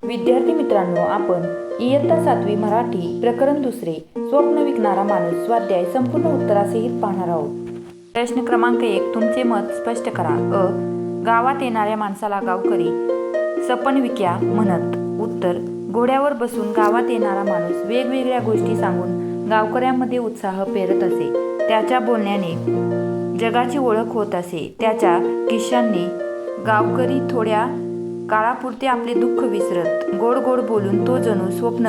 विद्यार्थी मित्रांनो, आपण इयत्ता 7वी मराठी प्रकरण 2 स्वप्न विकणारा माणूस स्वाध्याय संपूर्ण उत्तरासहित पाहणार आहोत। प्रश्न क्रमांक 1, तुमचे मत स्पष्ट करा। अ. गावात येणाऱ्या माणसाला गावकरी सपनविक्या म्हणत। उत्तर, घोड्यावर बसून गावात येणारा माणूस वेगवेगळ्या गोष्टी सांगून गावकऱ्यांमध्ये उत्साह पेरत असे। त्याच्या बोलण्याने जगाची ओळख होत असे। त्याच्या किस्स्यांनी गावकरी थोड्या काळापुरते आपले दुःख विसरत। गोड गोड बोलून तो जणू स्वप्न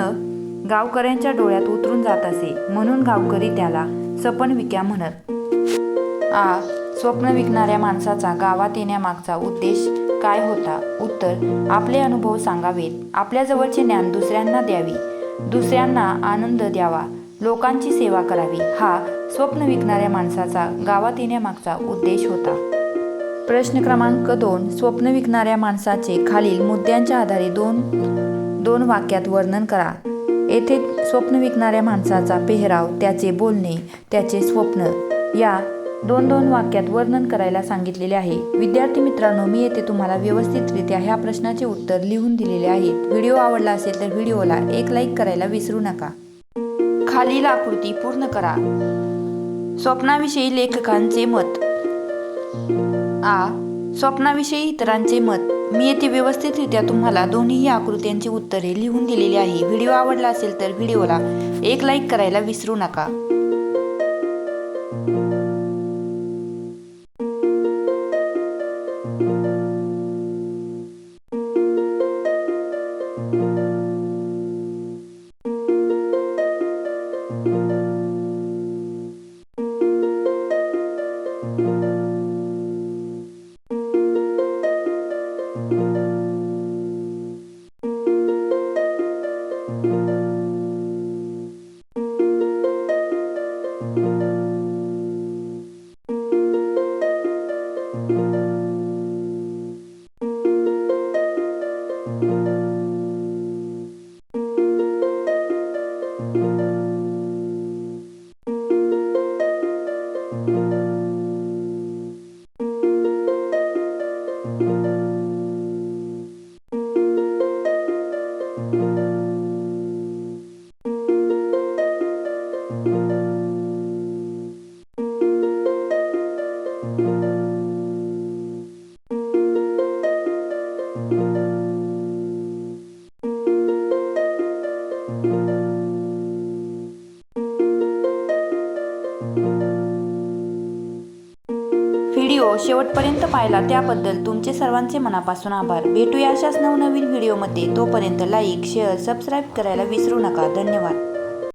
गावकऱ्यांच्या डोळ्यात उतरून जात असे, म्हणून गावकरी त्याला सपनविक्या म्हणत। आ. स्वप्न विकणाऱ्या माणसाचा गावात येण्यामागचा उद्देश काय होता? उत्तर, आपले अनुभव सांगावेत, आपल्या जवळचे ज्ञान दुसऱ्यांना द्यावी, दुसऱ्यांना आनंद द्यावा, लोकांची सेवा करावी, हा स्वप्न विकणाऱ्या माणसाचा गावात येण्यामागचा उद्देश होता। प्रश्न क्रमांक 2, स्वप्न विकणाऱ्या माणसाचे खालील मुद्द्यांच्या आधारे दोन वाक्यात वर्णन करा। येथे स्वप्न विकणाऱ्या माणसाचा पेहराव, त्याचे बोलणे, त्याचे स्वप्न या दोन वाक्यात वर्णन करायला सांगितलेले आहे। विद्यार्थी मित्रांनो, मी येथे तुम्हाला व्यवस्थितरित्या ह्या प्रश्नाचे उत्तर लिहून दिलेले आहेत। व्हिडिओ आवडला असेल तर व्हिडिओला एक लाईक करायला विसरू नका। खालील आकृती पूर्ण करा। स्वप्नाविषयी लेखकांचे मत। आ. स्वप्नाविषयी इतरांचे मत। मी येथे व्यवस्थितरित्या तुम्हाला दोन्ही आकृत्यांची उत्तरे लिहून दिलेली आहे। व्हिडिओ आवडला असेल तर व्हिडिओला एक लाईक करायला विसरू नका। व्हिडिओ शेवटपर्यंत पाहिला त्याबद्दल तुमचे सर्वांचे मनापासून आभार। भेटूया अशाच नवनवीन व्हिडिओमध्ये। तोपर्यंत लाईक, शेअर, सबस्क्राईब करायला विसरू नका। धन्यवाद।